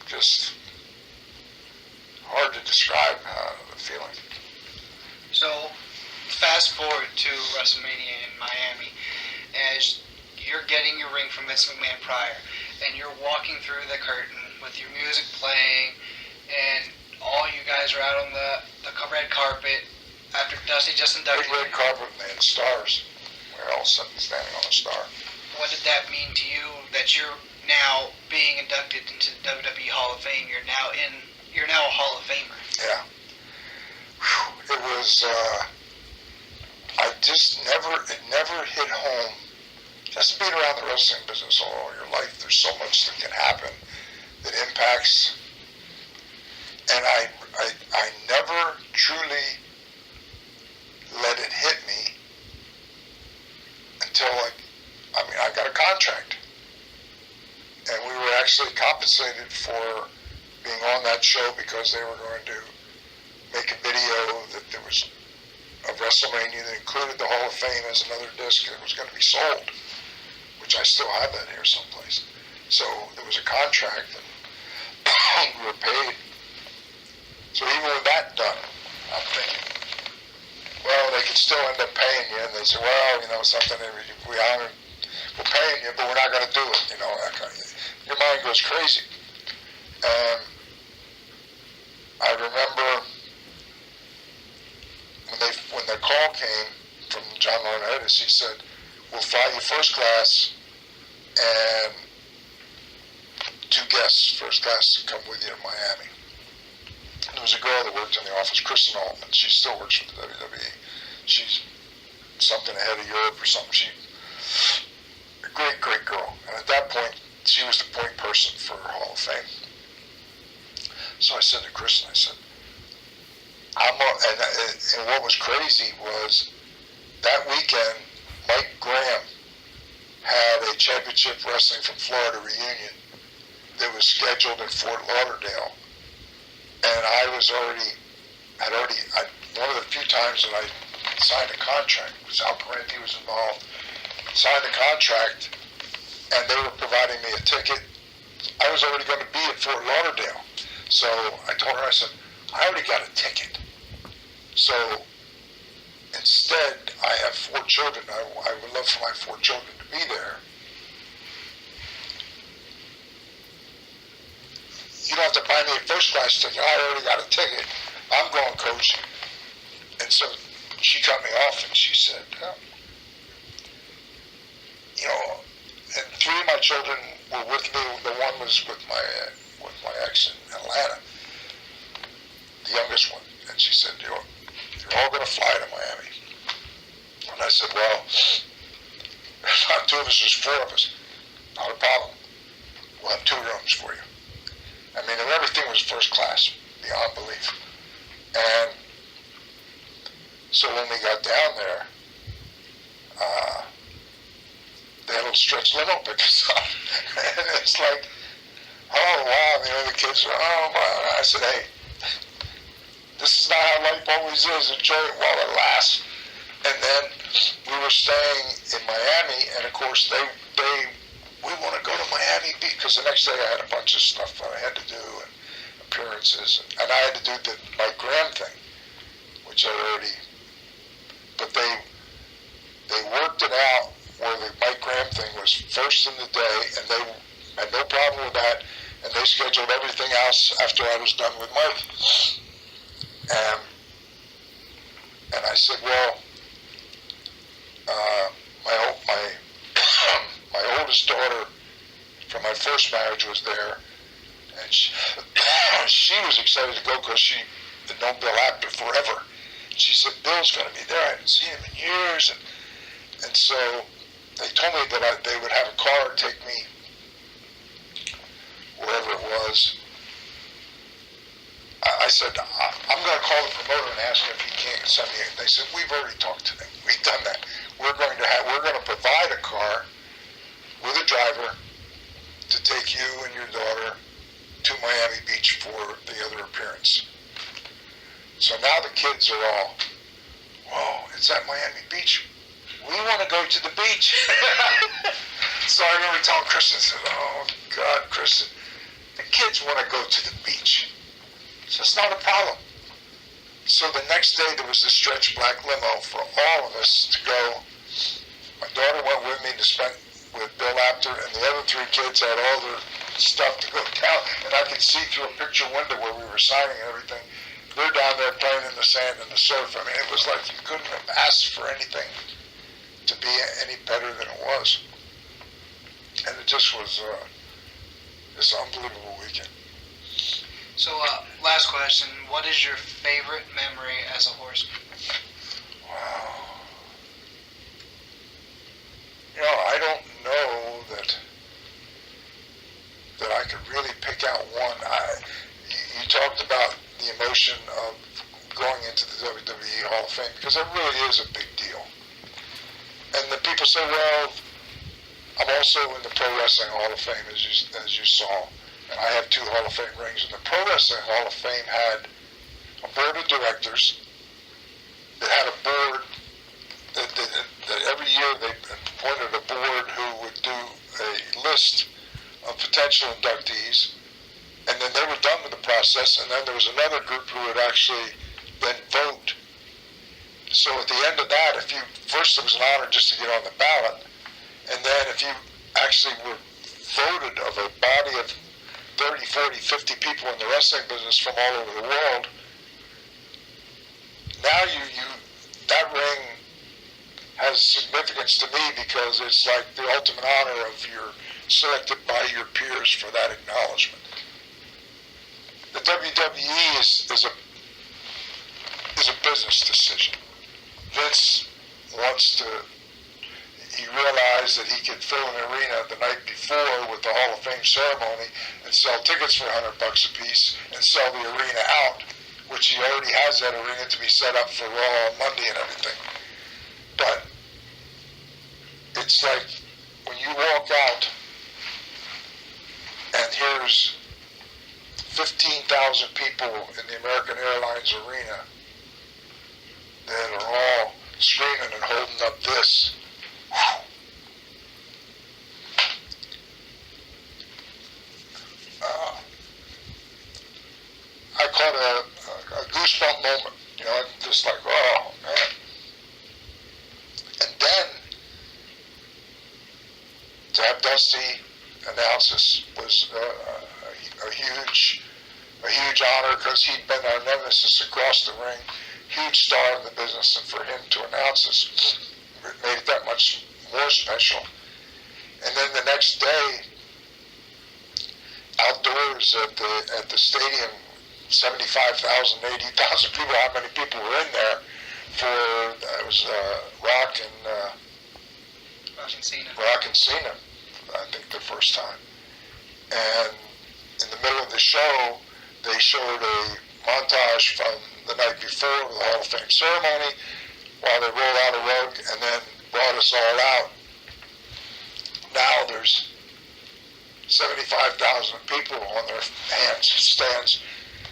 Speaker 2: Just hard to describe the feeling.
Speaker 1: So, fast forward to WrestleMania in Miami, as you're getting your ring from Vince McMahon prior, and you're walking through the curtain with your music playing, and all you guys are out on the red carpet after Dusty just inducted you.
Speaker 2: Big red carpet, man, stars. We're all sitting standing on a star.
Speaker 1: What did that mean to you that you're now being inducted into the WWE Hall of Fame? You're now a Hall of Famer.
Speaker 2: Yeah. It was, it never hit home. Just being around the wrestling business all your life, there's so much that can happen that impacts. And I never truly let it hit me until I got a contract. And we were actually compensated for being on that show because they were going to make a video that there was of WrestleMania that included the Hall of Fame as another disc that was going to be sold, which I still have that here someplace. So there was a contract and we were paid. So even with that done, I'm thinking, well, they could still end up paying you. And they say, well, you know, something, we're paying you, but we're not going to do it. You know, that kind of thing. Your mind goes crazy. And I remember when the call came from John Laurinaitis, he said, we'll fly you first class and 2 guests first class to come with you to Miami. And there was a girl that worked in the office, Kristen Altman. She still works for the WWE. She's something ahead of Europe or something. She's a great, great girl. And at that point, she was the point person for Hall of Fame. So I said to Kristen, I said, and what was crazy was that weekend, Mike Graham had a championship wrestling from Florida reunion that was scheduled in Fort Lauderdale. And I one of the few times that I signed a contract, Sal Parenti was involved, signed a contract, and they were providing me a ticket. I was already going to be at Fort Lauderdale. So I told her, I said, I already got a ticket. So instead, I have 4 children. I would love for my 4 children to be there. You don't have to buy me a first class ticket. I already got a ticket. I'm going, coach. And so she cut me off and she said, you know, and 3 of my children were with me. The one was with my ex in Atlanta, the youngest one. And she said, you're all going to fly to Miami. And I said, well, it's not 2 of us, there's 4 of us. Not a problem. We'll have 2 rooms for you. I mean, and everything was first class, beyond belief. And so when we got down there, they had a little stretch limo pick us up. And it's like, oh, wow, you know, the kids are, oh, my. I said, hey, this is not how life always is. Enjoy it while it lasts. And then we were staying in Miami, and of course, we want to go to Miami Beach, because the next day I had a bunch of stuff that I had to do, and appearances, and I had to do the Mike Graham thing, which I already, but they worked it out where the Mike Graham thing was first in the day, and they had no problem with that, and they scheduled everything else after I was done with Mike. And I said, well, my oldest daughter from my first marriage was there, and she was excited to go because she had known Bill Apter forever. And she said, Bill's going to be there. I haven't seen him in years. And so they told me that they would have a car take me wherever it was. I said, I'm going to call the promoter and ask him if he can't send me. They said, we've already talked to them. We've done that. We're going to provide a car with a driver to take you and your daughter to Miami Beach for the other appearance. So now the kids are all, whoa, it's at Miami Beach. We want to go to the beach. So I remember telling Kristen, I said, oh God, Kristen, the kids want to go to the beach. So it's not a problem. So the next day there was this stretch black limo for all of us to go. My daughter went with me to spend with Bill Apter, and the other 3 kids had all their stuff to go down, and I could see through a picture window where we were signing and everything. They're down there playing in the sand and the surf. I mean, it was like you couldn't have asked for anything to be any better than it was. And it just was this unbelievable weekend.
Speaker 1: So, last question. What is your favorite memory as a horseman?
Speaker 2: Wow. You know, I don't know that I could really pick out one. You talked about the emotion of going into the WWE Hall of Fame, because that really is a big deal. And the people say, well, I'm also in the Pro Wrestling Hall of Fame, as you saw. and I have 2 Hall of Fame rings. And the Pro Wrestling Hall of Fame had a board of directors that had a board that every year they appointed a board who would do a list of potential inductees, and then they were done with the process, and then there was another group who would actually then vote. So at the end of that, first it was an honor just to get on the ballot, and then if you actually were voted of a body of 30, 40, 50 people in the wrestling business from all over the world, now that ring has significance to me because it's like the ultimate honor of you're selected by your peers for that acknowledgement. The WWE is a business decision. Vince he realized that he could fill an arena the night before with the Hall of Fame ceremony and sell tickets for $100 a piece and sell the arena out, which he already has that arena to be set up for Raw on Monday and everything. But it's like when you walk out and here's 15,000 people in the American Airlines arena that are all screaming and holding up this. I caught a goosebump moment, just like, oh man. And then to have Dusty announce this was a huge honor because he'd been our nemesis across the ring, huge star in the business, and for him to announce this made it that much more special. And then the next day, outdoors at the stadium, 75,000, 80,000 people, how many people were in there it was Rock and Cena, I think the first time. And in the middle of the show, they showed a montage from the night before the Hall of Fame ceremony while they rolled out a rug and then brought us all out. Now there's 75,000 people on their stands.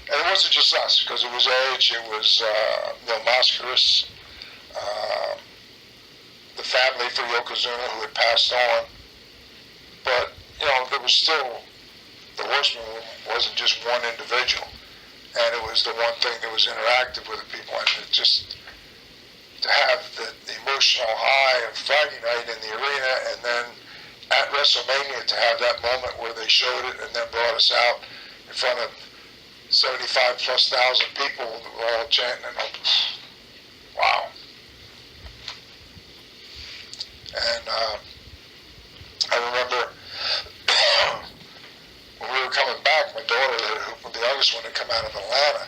Speaker 2: And it wasn't just us, because it was Edge, it was Mil Mascaras, the family for Yokozuna who had passed on. But, there was still, the Horseman wasn't just one individual. And it was the one thing that was interactive with the people. And it just, to have the emotional high of Friday night in the arena, and then at WrestleMania to have that moment where they showed it and then brought us out in front of 75 plus thousand people were all chanting, and wow. And I remember when we were coming back, my daughter, the youngest one, had come out of Atlanta,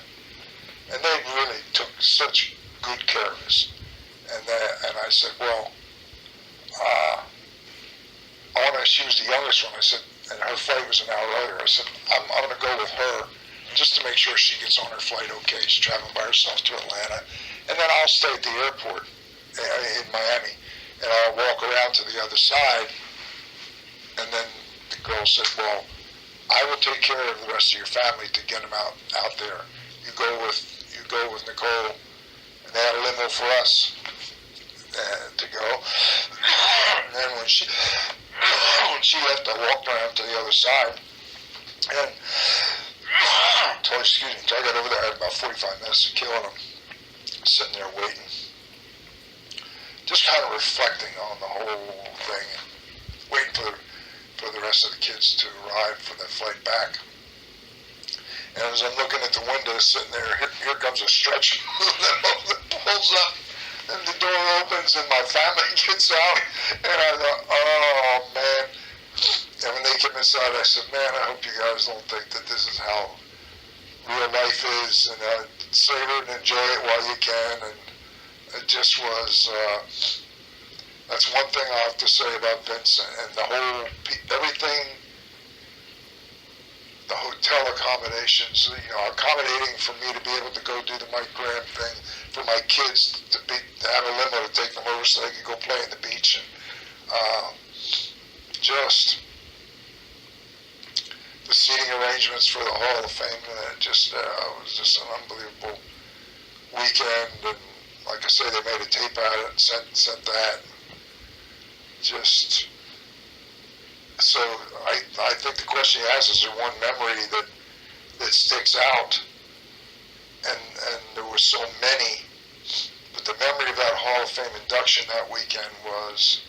Speaker 2: and they really took such good care of us. And I said, well, she was the youngest one. I said, and her flight was an hour later. I said, I'm going to go with her just to make sure she gets on her flight okay. She's traveling by herself to Atlanta. And then I'll stay at the airport in Miami, and I'll walk around to the other side. And then the girl said, well, I will take care of the rest of your family to get them out there. You go with Nicole, and they had a limo for us to go. And then when she left, I walked around to the other side, and until I got over there, I had about 45 minutes of killing them, sitting there waiting, just kind of reflecting on the whole thing, and waiting for the rest of the kids to arrive for the flight back. And as I'm looking at the window, sitting there, here comes a stretcher that pulls up, and the door opens, and my family gets out, and I thought, oh man. And when they came inside, I said, man, I hope you guys don't think that this is how real life is, and savor and enjoy it while you can. And it just was, that's one thing I have to say about Vince, and the whole, everything, the hotel accommodations, accommodating for me to be able to go do the Mike Graham thing, for my kids to have a limo to take them over so they could go play at the beach, and just the seating minutes for the Hall of Fame, and it just was just an unbelievable weekend. And like I say, they made a tape out of it and sent that. Just so I think the question you asked is there one memory that sticks out, and there were so many, but the memory of that Hall of Fame induction that weekend was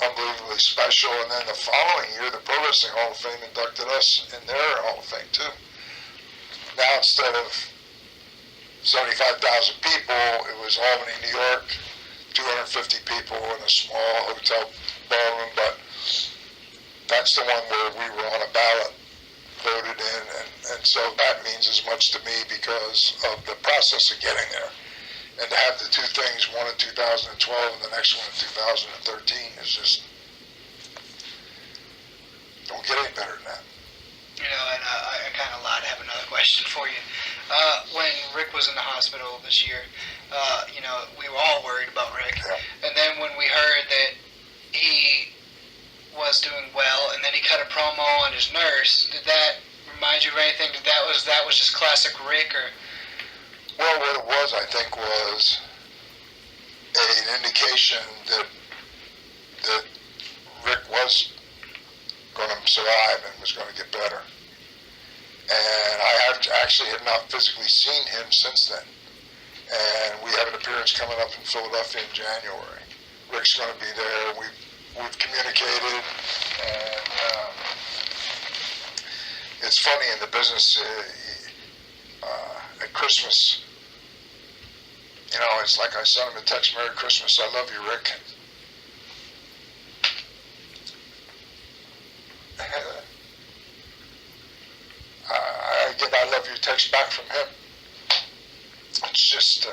Speaker 2: unbelievably special. And then the following year, the Pro Wrestling Hall of Fame inducted us in their Hall of Fame too. Now instead of 75,000 people, it was Albany, New York, 250 people in a small hotel ballroom, but that's the one where we were on a ballot, voted in, and so that means as much to me because of the process of getting there. And to have the two things, one in 2012 and the next one in 2013, is just, don't get any better than that.
Speaker 1: You know, and I kind of lied. I have another question for you. When Rick was in the hospital this year, you know, we were all worried about Rick. Yeah. And then when we heard that he was doing well, and then he cut a promo on his nurse, did that remind you of anything? That was just classic Rick, or?
Speaker 2: Well, what it was, I think, was an indication that Rick was going to survive and was going to get better. And I actually have not physically seen him since then. And we have an appearance coming up in Philadelphia in January. Rick's going to be there. We've communicated, and it's funny in the business. At Christmas, you know, it's like I sent him a text, "Merry Christmas, I love you, Rick." I get "I love you" text back from him. It's just,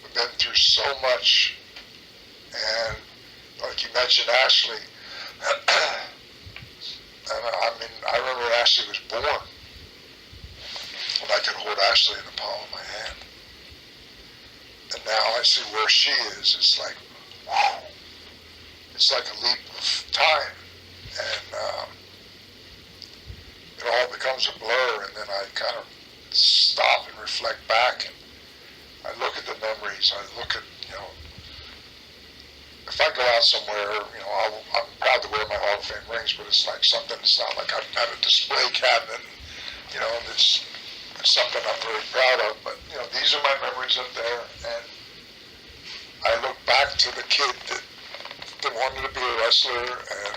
Speaker 2: we've been through so much, and like you mentioned, Ashley, and I mean, I remember when Ashley was born, when I could hold Ashley in the palm of my hand. And now I see where she is. It's like, wow. It's like a leap of time. And it all becomes a blur, and then I kind of stop and reflect back, and I look at the memories. I look at, you know, if I go out somewhere, you know, I'm proud to wear my Hall of Fame rings, but it's like something, it's not like I've got a display cabinet, you know, it's something I'm very proud of. But, you know, these are my memories up there, and I look back to the kid that wanted to be a wrestler, and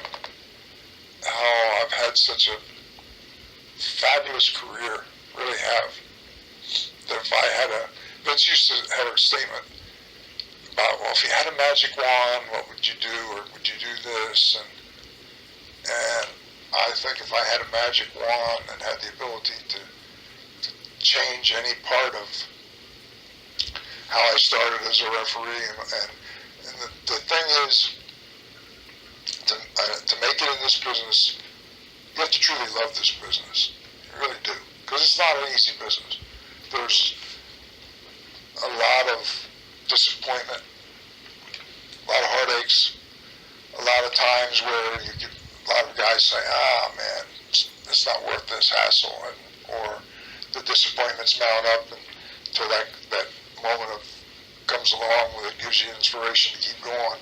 Speaker 2: how I've had such a fabulous career, really have. That if I had Vince used to have a statement about, well, if you had a magic wand, what would you do, or would you do this? And I think if I had a magic wand and had the ability to change any part of how I started as a referee, and the thing is, to make it in this business, you have to truly love this business. You really do, because it's not an easy business. There's a lot of disappointment, a lot of heartaches, a lot of times where you get a lot of guys say, man, it's not worth this hassle, or the disappointments mount up until that moment comes along where it gives you inspiration to keep going.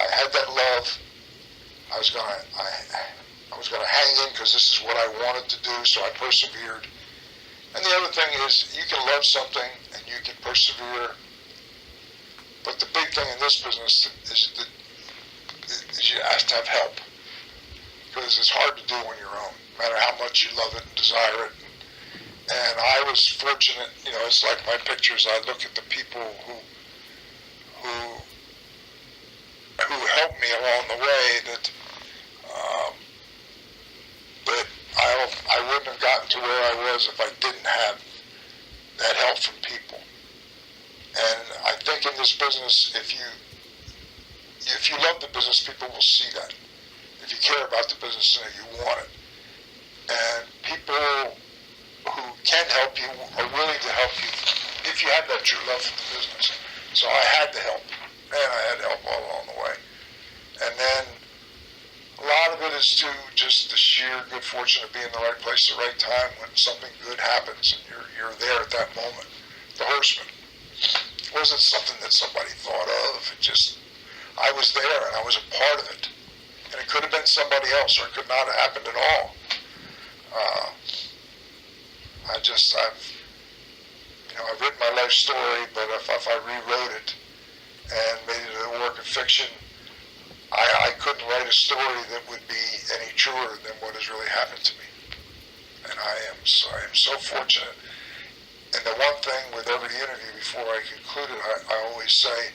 Speaker 2: I had that love. I was gonna hang in because this is what I wanted to do, so I persevered. And the other thing is, you can love something and you can persevere, but the big thing in this business is you have to have help, because it's hard to do on your own, no matter how much you love it and desire it. And I was fortunate, you know, it's like my pictures, I look at the people who helped me along the way, that I wouldn't have gotten to where I was if I didn't have that help from people. And I think in this business, if you love the business, people will see that. If you care about the business and you want it. And people who can help you are willing to help you if you have that true love for the business. So I had the help, and I had help all along the way. And then A lot of it is to just the sheer good fortune of being in the right place at the right time when something good happens and you're there at that moment. The Horsemen. It wasn't something that somebody thought of. It just, I was there and I was a part of it. And it could have been somebody else, or it could not have happened at all. I've written my life story, but if I rewrote it and made it a work of fiction, I couldn't write a story that would be any truer than what has really happened to me. And I am so fortunate. And the one thing with every interview before I conclude it, I always say,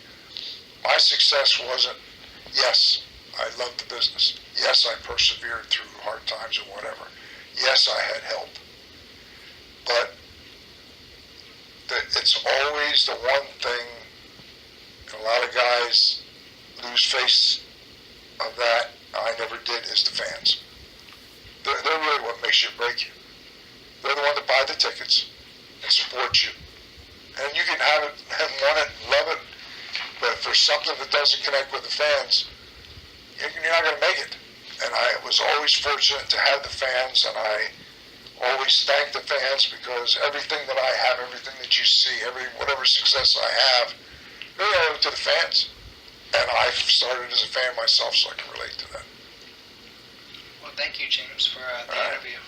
Speaker 2: my success wasn't, yes, I loved the business. Yes, I persevered through hard times and whatever. Yes, I had help. But it's always the one thing, and a lot of guys lose face of that, I never did, is the fans. They're really what makes you break you. They're the one that buy the tickets and support you. And you can have it and want it and love it, but if there's something that doesn't connect with the fans, you're not going to make it. And I was always fortunate to have the fans, and I always thank the fans, because everything that I have, everything that you see, whatever success I have, really I owe it to the fans. And I've started as a fan myself, so I can relate to that.
Speaker 1: Well, thank you, James, for the interview.